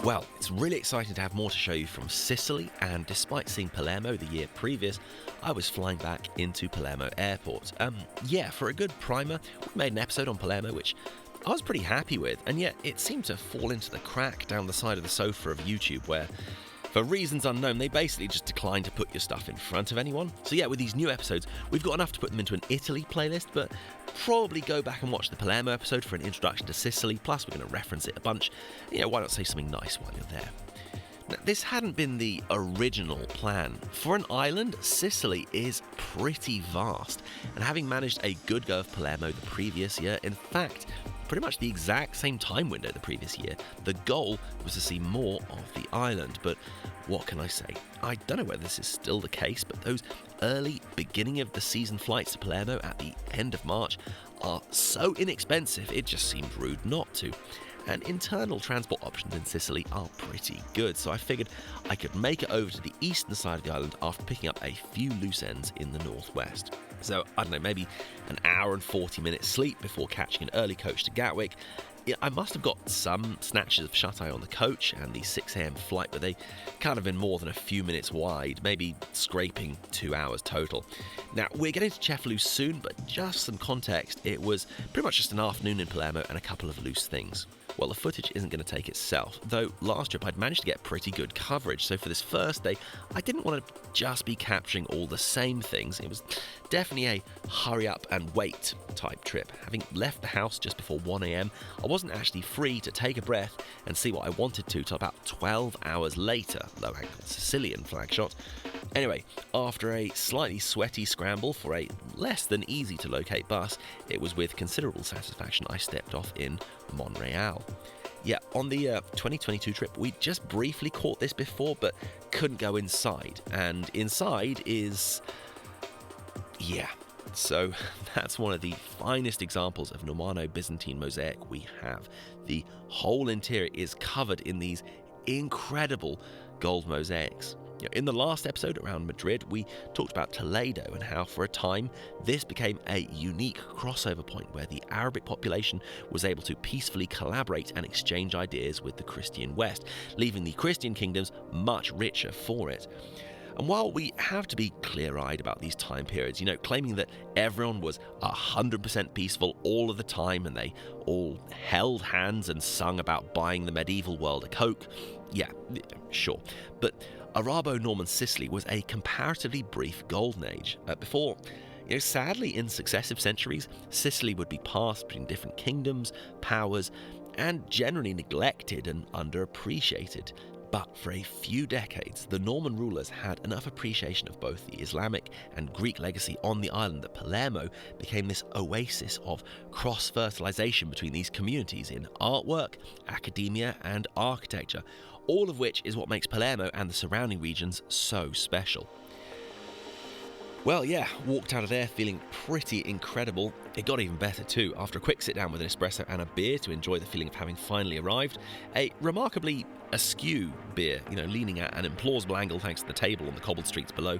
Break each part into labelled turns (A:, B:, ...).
A: Well, it's really exciting to have more to show you from Sicily, and despite seeing Palermo the year previous, I was flying back into Palermo Airport. For a good primer, we made an episode on Palermo which I was pretty happy with, and yet it seemed to fall into the crack down the side of the sofa of YouTube where, for reasons unknown, they basically just declined to put your stuff in front of anyone. So yeah, with these new episodes, we've got enough to put them into an Italy playlist, but probably go back and watch the Palermo episode for an introduction to Sicily, plus we're going to reference it a bunch. Why not say something nice while you're there? Now, this hadn't been the original plan. For an island, Sicily is pretty vast, and having managed a good go of Palermo the previous year, in fact, pretty much the exact same time window the previous year, the goal was to see more of the island. But what can I say? I don't know whether this is still the case, but those early beginning of the season flights to Palermo at the end of March are so inexpensive it just seemed rude not to. And internal transport options in Sicily are pretty good, so I figured I could make it over to the eastern side of the island after picking up a few loose ends in the northwest. So, I don't know, maybe an hour and 40 minutes sleep before catching an early coach to Gatwick. I must have got some snatches of shut-eye on the coach and the 6 a.m. flight, but they can't have been more than a few minutes wide, maybe scraping 2 hours total. Now, we're getting to Cefalu soon, but just some context, it was pretty much just an afternoon in Palermo and a couple of loose things. Well, the footage isn't going to take itself, though last trip I'd managed to get pretty good coverage, so for this first day, I didn't want to just be capturing all the same things. It was definitely a hurry up and wait type trip. Having left the house just before 1 a.m, I wasn't actually free to take a breath and see what I wanted to till about 12 hours later, low-angle Sicilian flag shot. Anyway, after a slightly sweaty scramble for a less than easy to locate bus, it was with considerable satisfaction I stepped off in Monreale. Yeah, on the 2022 trip, we just briefly caught this before, but couldn't go inside. And inside is... yeah. So that's one of the finest examples of Normanno-Byzantine mosaic we have. The whole interior is covered in these incredible gold mosaics. In the last episode around Madrid, we talked about Toledo and how for a time this became a unique crossover point where the Arabic population was able to peacefully collaborate and exchange ideas with the Christian West, leaving the Christian kingdoms much richer for it. And while we have to be clear-eyed about these time periods, claiming that everyone was 100% peaceful all of the time and they all held hands and sung about buying the medieval world a Coke, yeah, sure. But Arabo-Norman Sicily was a comparatively brief golden age. Before, sadly, in successive centuries, Sicily would be passed between different kingdoms, powers, and generally neglected and underappreciated. But for a few decades, the Norman rulers had enough appreciation of both the Islamic and Greek legacy on the island that Palermo became this oasis of cross-fertilization between these communities in artwork, academia, and architecture, all of which is what makes Palermo and the surrounding regions so special. Well, yeah, walked out of there feeling pretty incredible. It got even better too, after a quick sit down with an espresso and a beer to enjoy the feeling of having finally arrived. A remarkably askew beer, leaning at an implausible angle thanks to the table on the cobbled streets below.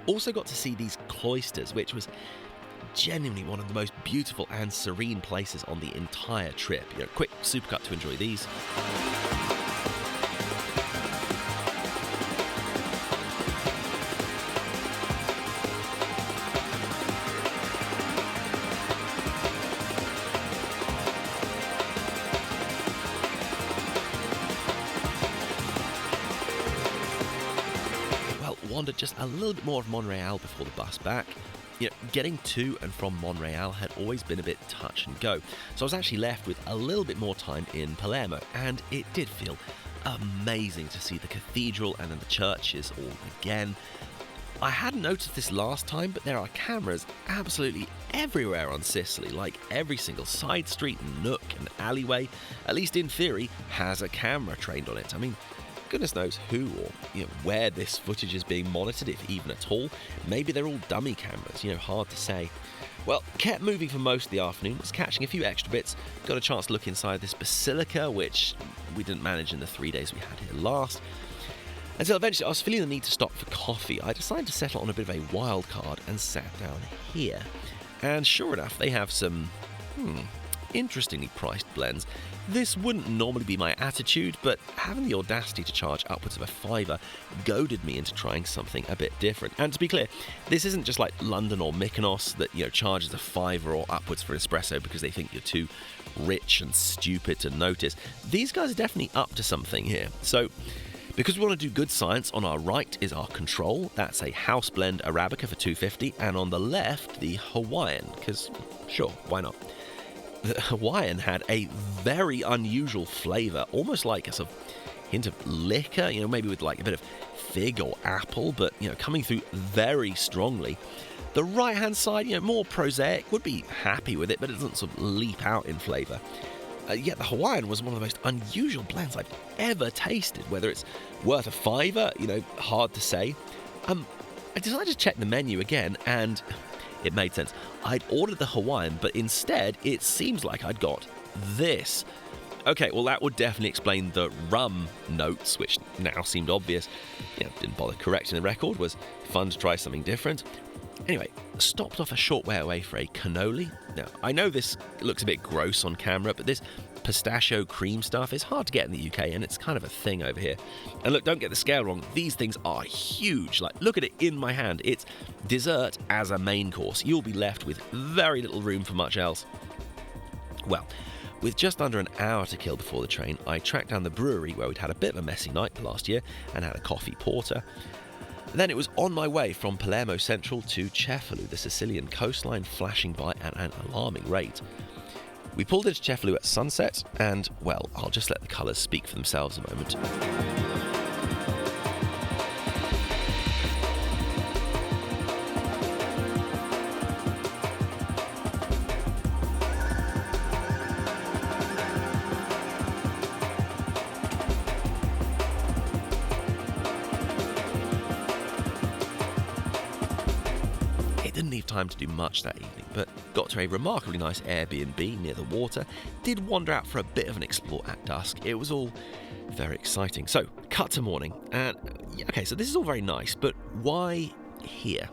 A: Also got to see these cloisters, which was genuinely one of the most beautiful and serene places on the entire trip. Quick supercut to enjoy these. Wandered just a little bit more of Monreale before the bus back. Getting to and from Monreale had always been a bit touch and go, so I was actually left with a little bit more time in Palermo, and it did feel amazing to see the cathedral and then the churches all again. I hadn't noticed this last time, but there are cameras absolutely everywhere on Sicily, like every single side street, nook and alleyway, at least in theory, has a camera trained on it. I mean, goodness knows who or where this footage is being monitored, if even at all. Maybe they're all dummy cameras, hard to say. Well, kept moving for most of the afternoon, was catching a few extra bits, got a chance to look inside this basilica, which we didn't manage in the 3 days we had here last. Until eventually I was feeling the need to stop for coffee. I decided to settle on a bit of a wild card and sat down here. And sure enough, they have some interestingly priced blends. This wouldn't normally be my attitude, but having the audacity to charge upwards of a fiver goaded me into trying something a bit different. And to be clear, this isn't just like London or Mykonos that, charges a fiver or upwards for espresso because they think you're too rich and stupid to notice. These guys are definitely up to something here. So, because we want to do good science, on our right is our control. That's a house blend Arabica for $2.50, and on the left, the Hawaiian, because sure, why not? The Hawaiian had a very unusual flavour, almost like a sort of hint of liquor, maybe with like a bit of fig or apple, but, coming through very strongly. The right-hand side, more prosaic, would be happy with it, but it doesn't sort of leap out in flavour. Yet the Hawaiian was one of the most unusual blends I've ever tasted. Whether it's worth a fiver, hard to say. I decided to check the menu again, and it made sense. I'd ordered the Hawaiian, but instead it seems like I'd got this. Okay, well that would definitely explain the rum notes, which now seemed obvious. Didn't bother correcting the record, was fun to try something different. Anyway, stopped off a short way away for a cannoli. Now, I know this looks a bit gross on camera, but this pistachio cream stuff is hard to get in the UK, and it's kind of a thing over here. And look, don't get the scale wrong, these things are huge. Like, look at it in my hand. It's dessert as a main course. You'll be left with very little room for much else. Well, with just under an hour to kill before the train, I tracked down the brewery where we'd had a bit of a messy night last year and had a coffee porter. Then it was on my way from Palermo Central to Cefalu, the Sicilian coastline flashing by at an alarming rate. We pulled into Cefalu at sunset, and, well, I'll just let the colours speak for themselves a moment. Didn't leave time to do much that evening, but got to a remarkably nice Airbnb near the water, did wander out for a bit of an explore at dusk. It was all very exciting. So, cut to morning, and okay, so this is all very nice, but why here?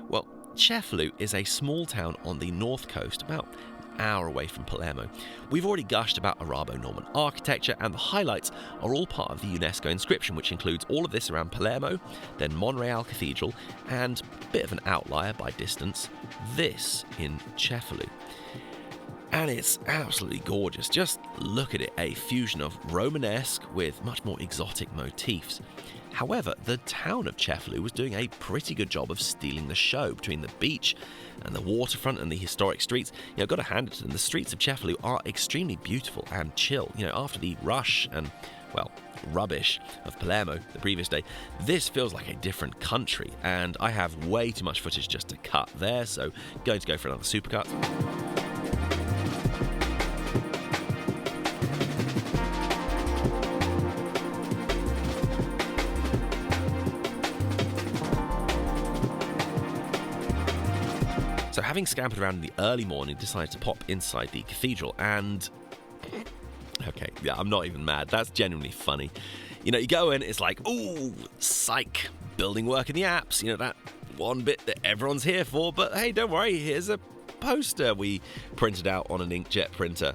A: Well, Cefalu is a small town on the north coast, about an hour away from Palermo. We've already gushed about Arabo-Norman architecture, and the highlights are all part of the UNESCO inscription, which includes all of this around Palermo, then Monreale Cathedral, and a bit of an outlier by distance, this in Cefalu. And it's absolutely gorgeous. Just look at it, a fusion of Romanesque with much more exotic motifs. However, the town of Cefalu was doing a pretty good job of stealing the show between the beach and the waterfront and the historic streets. I've got to hand it to them. The streets of Cefalu are extremely beautiful and chill. After the rush and, well, rubbish of Palermo the previous day, this feels like a different country, and I have way too much footage just to cut there, so going to go for another supercut. So having scampered around in the early morning, decided to pop inside the cathedral, and okay, yeah, I'm not even mad. That's genuinely funny. You go in, it's like, ooh, psych, building work in the Alps, that one bit that everyone's here for, but hey, don't worry, here's a poster we printed out on an inkjet printer.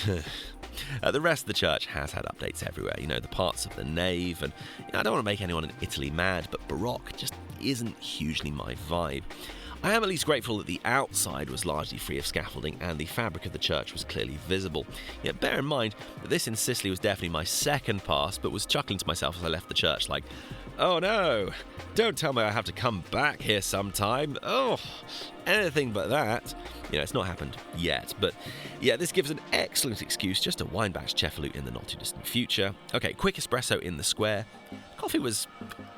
A: The rest of the church has had updates everywhere, the parts of the nave, and I don't want to make anyone in Italy mad, but Baroque just isn't hugely my vibe. I am at least grateful that the outside was largely free of scaffolding and the fabric of the church was clearly visible. Yet bear in mind that this in Sicily was definitely my second pass, but was chuckling to myself as I left the church like, oh no, don't tell me I have to come back here sometime. Oh, anything but that. It's not happened yet, but yeah, this gives an excellent excuse just to wind back to Cefalu in the not too distant future. Okay, quick espresso in the square. Coffee was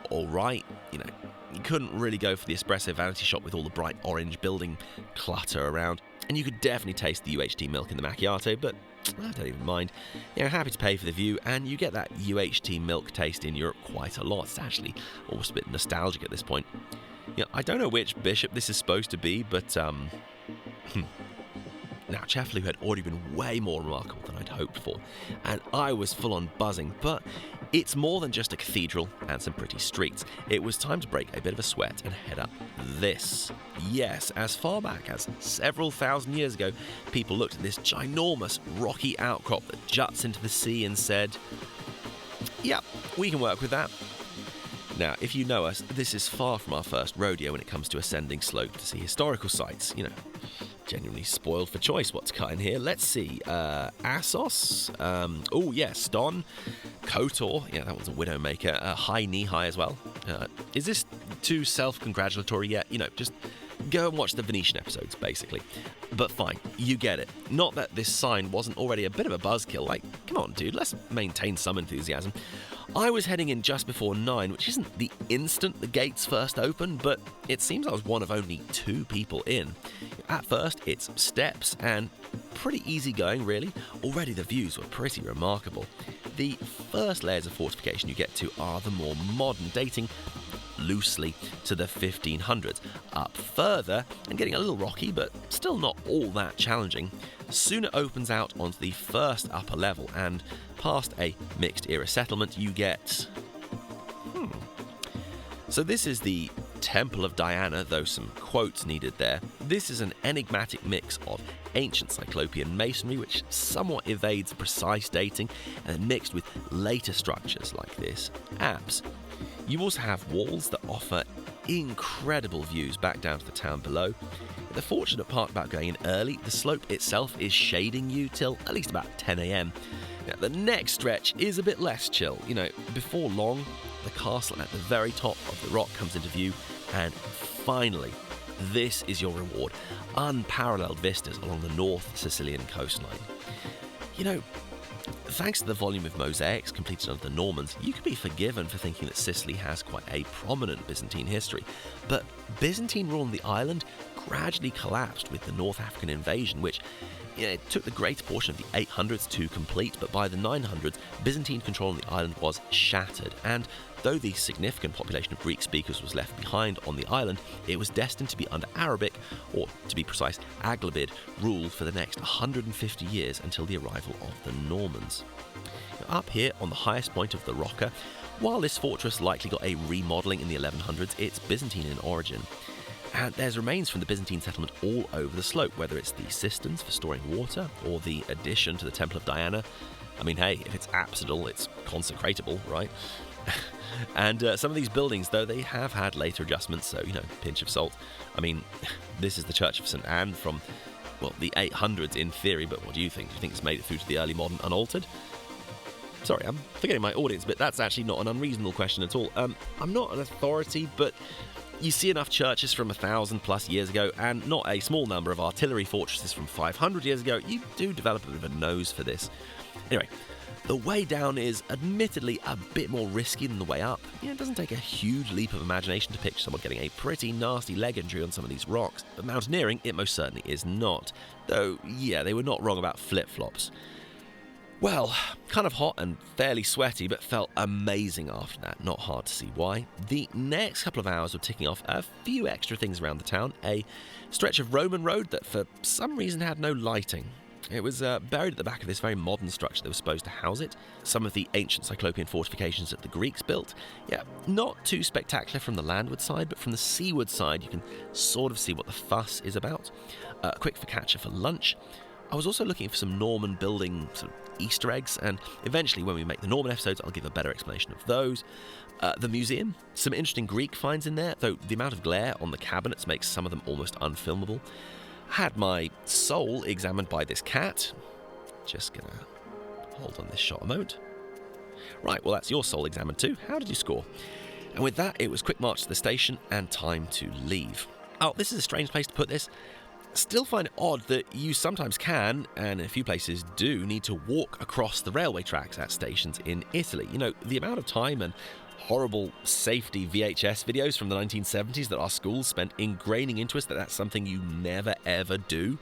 A: alright, You couldn't really go for the espresso vanity shop with all the bright orange building clutter around. And you could definitely taste the UHT milk in the macchiato, but I don't even mind. Happy to pay for the view, and you get that UHT milk taste in Europe quite a lot. It's actually almost a bit nostalgic at this point. I don't know which bishop this is supposed to be, but Now, Cefalu had already been way more remarkable than I'd hoped for, and I was full on buzzing, but It's more than just a cathedral and some pretty streets. It was time to break a bit of a sweat and head up this. Yes, as far back as several thousand years ago, people looked at this ginormous rocky outcrop that juts into the sea and said, "Yep, we can work with that." Now, if you know us, this is far from our first rodeo when it comes to ascending slope to see historical sites. Genuinely spoiled for choice what to cut in here. Let's see. Assos. Ston. Kotor. Yeah, that one's a Widowmaker. High Knee-High as well. Is this too self-congratulatory yet? Just go and watch the Venetian episodes, basically. But fine, you get it. Not that this sign wasn't already a bit of a buzzkill. Come on, dude, let's maintain some enthusiasm. I was heading in just before 9, which isn't the instant the gates first opened, but it seems I was one of only 2 people in. At first, it's steps, and pretty easy going, really. Already the views were pretty remarkable. The first layers of fortification you get to are the more modern, dating loosely to the 1500s. Up further, and getting a little rocky, but still not all that challenging, soon it opens out onto the first upper level, and past a mixed-era settlement, you get... So this is the Temple of Diana, though some quotes needed there. This is an enigmatic mix of ancient Cyclopean masonry, which somewhat evades precise dating, and mixed with later structures like this apse. You also have walls that offer incredible views back down to the town below. The fortunate part about going in early, the slope itself is shading you till at least about 10 a.m. Now, the next stretch is a bit less chill. Before long, the castle at the very top of the rock comes into view, and finally, this is your reward. Unparalleled vistas along the North Sicilian coastline. Thanks to the volume of mosaics completed under the Normans, you could be forgiven for thinking that Sicily has quite a prominent Byzantine history. But Byzantine rule on the island gradually collapsed with the North African invasion, which it took the greater portion of the 800s to complete, but by the 900s, Byzantine control on the island was shattered, and though the significant population of Greek speakers was left behind on the island, it was destined to be under Arabic, or to be precise, Aghlabid, rule for the next 150 years until the arrival of the Normans. Up here on the highest point of the Rocca, while this fortress likely got a remodelling in the 1100s, it's Byzantine in origin. And there's remains from the Byzantine settlement all over the slope, whether it's the cisterns for storing water or the addition to the Temple of Diana. Hey, if it's apsidal, it's consecratable, right? And some of these buildings, though, they have had later adjustments, so, pinch of salt. This is the Church of St. Anne from, the 800s in theory, but what do you think? Do you think it's made it through to the early modern unaltered? Sorry, I'm forgetting my audience, but that's actually not an unreasonable question at all. I'm not an authority, but you see enough churches from 1,000+ years ago, and not a small number of artillery fortresses from 500 years ago, you do develop a bit of a nose for this. Anyway, the way down is admittedly a bit more risky than the way up. It doesn't take a huge leap of imagination to picture someone getting a pretty nasty leg injury on some of these rocks, but mountaineering, it most certainly is not. Though, yeah, they were not wrong about flip-flops. Well, kind of hot and fairly sweaty, but felt amazing after that. Not hard to see why. The next couple of hours were ticking off a few extra things around the town. A stretch of Roman road that for some reason had no lighting. It was buried at the back of this very modern structure that was supposed to house it. Some of the ancient Cyclopean fortifications that the Greeks built. Yeah, not too spectacular from the landward side, but from the seaward side you can sort of see what the fuss is about. Quick focaccia for lunch. I was also looking for some Norman building sort of Easter eggs, and eventually when we make the Norman episodes I'll give a better explanation of those. The museum, some interesting Greek finds in there, though the amount of glare on the cabinets makes some of them almost unfilmable. Had my soul examined by this cat. Just gonna hold on this shot a moment. Right, well that's your soul examined too. How did you score? And with that, it was quick march to the station and time to leave. Oh, this is a strange place to put this. Still find it odd that you sometimes can, and in a few places do, need to walk across the railway tracks at stations in Italy. The amount of time and horrible safety VHS videos from the 1970s that our schools spent ingraining into us that that's something you never ever do.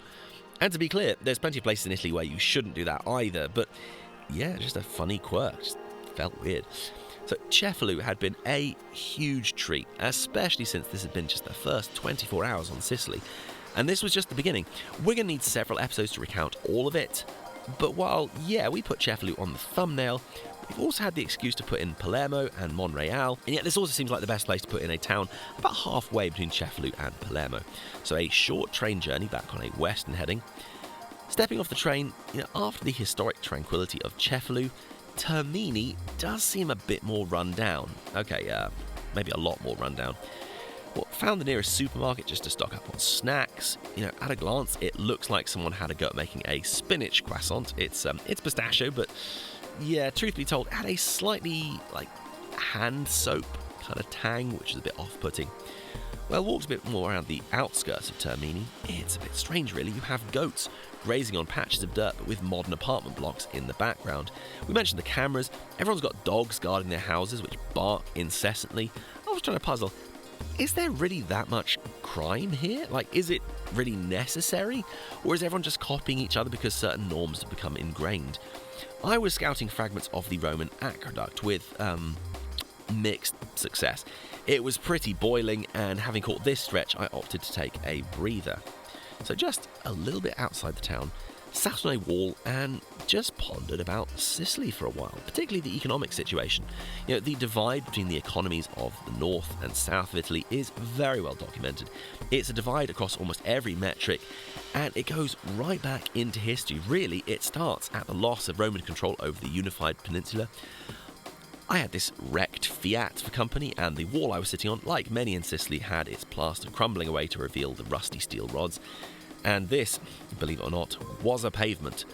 A: And to be clear, there's plenty of places in Italy where you shouldn't do that either, but yeah, just a funny quirk. Just felt weird. So Cefalu had been a huge treat, especially since this had been just the first 24 hours on Sicily. And this was just the beginning. We're going to need several episodes to recount all of it. But while, yeah, we put Cefalu on the thumbnail, We've also had the excuse to put in Palermo and Monreale, and yet this also seems like the best place to put in a town about halfway between Cefalu and Palermo. So a short train journey back on a western heading. Stepping off the train, after the historic tranquility of Cefalu, Termini does seem a bit more run down. Okay, maybe a lot more run down. Well, found the nearest supermarket just to stock up on snacks. At a glance, it looks like someone had a go at making a spinach croissant. It's pistachio, but yeah, truth be told, it had a slightly, hand soap kind of tang, which is a bit off-putting. Well, walked a bit more around the outskirts of Termini. It's a bit strange, really. You have goats grazing on patches of dirt, but with modern apartment blocks in the background. We mentioned the cameras. Everyone's got dogs guarding their houses, which bark incessantly. I was trying to puzzle, is there really that much crime here? Is it really necessary? Or is everyone just copying each other because certain norms have become ingrained? I was scouting fragments of the Roman aqueduct with mixed success. It was pretty boiling, and having caught this stretch, I opted to take a breather. So just a little bit outside the town, sat on a wall and just pondered about Sicily for a while, particularly the economic situation. The divide between the economies of the north and south of Italy is very well documented. It's a divide across almost every metric, and it goes right back into history. Really, it starts at the loss of Roman control over the unified peninsula. I had this wrecked Fiat for company, and the wall I was sitting on, like many in Sicily, had its plaster crumbling away to reveal the rusty steel rods. And this, believe it or not, was a pavement.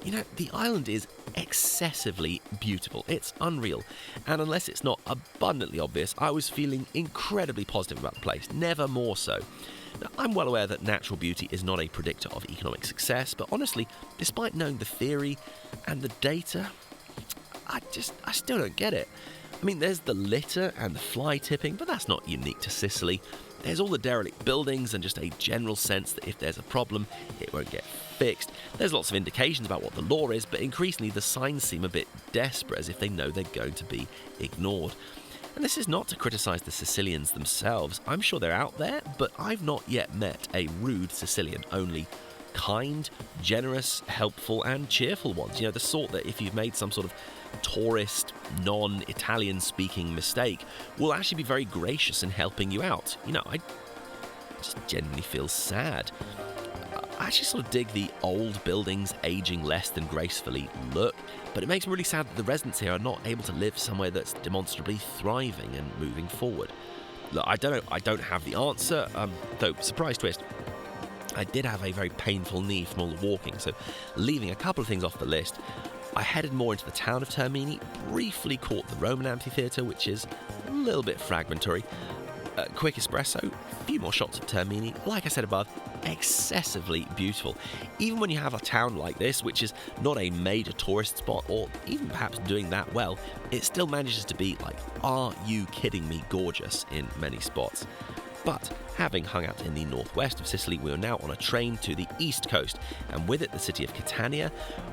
A: The island is excessively beautiful. It's unreal. And unless it's not abundantly obvious, I was feeling incredibly positive about the place, never more so. Now, I'm well aware that natural beauty is not a predictor of economic success, but honestly, despite knowing the theory and the data, I still don't get it. There's the litter and the fly tipping, but that's not unique to Sicily. There's all the derelict buildings and just a general sense that if there's a problem, it won't get fixed. There's lots of indications about what the law is, but increasingly the signs seem a bit desperate, as if they know they're going to be ignored. And this is not to criticise the Sicilians themselves. I'm sure they're out there, but I've not yet met a rude Sicilian, only kind, generous, helpful and cheerful ones. The sort that if you've made some sort of tourist, non-Italian speaking mistake, will actually be very gracious in helping you out. I just genuinely feel sad. I actually sort of dig the old buildings aging less than gracefully look, but it makes me really sad that the residents here are not able to live somewhere that's demonstrably thriving and moving forward. Look, I don't have the answer, though, surprise twist, I did have a very painful knee from all the walking, so leaving a couple of things off the list, I headed more into the town of Termini, briefly caught the Roman amphitheatre, which is a little bit fragmentary. Quick espresso, a few more shots of Termini, like I said above, excessively beautiful. Even when you have a town like this, which is not a major tourist spot, or even perhaps doing that well, it still manages to be are you kidding me gorgeous in many spots. But having hung out in the northwest of Sicily, we are now on a train to the east coast, and with it the city of Catania,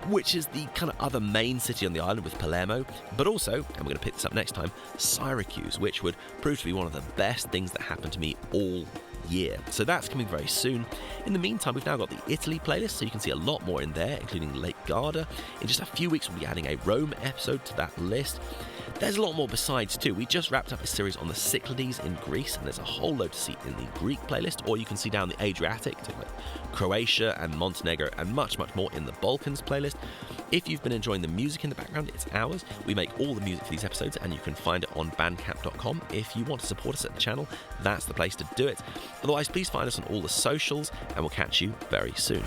A: which is the kind of other main city on the island with Palermo, but also, and we're going to pick this up next time, Syracuse, which would prove to be one of the best things that happened to me all year. So that's coming very soon. In the meantime, we've now got the Italy playlist, so you can see a lot more in there, including Lake Garda. In just a few weeks, we'll be adding a Rome episode to that list. There's a lot more besides too. We just wrapped up a series on the Cyclades in Greece, and there's a whole load to see in the Greek playlist, or you can see down the Adriatic to Croatia and Montenegro and much, much more in the Balkans playlist. If you've been enjoying the music in the background, it's ours. We make all the music for these episodes, and you can find it on bandcamp.com. If you want to support us at the channel, that's the place to do it. Otherwise, please find us on all the socials, and we'll catch you very soon.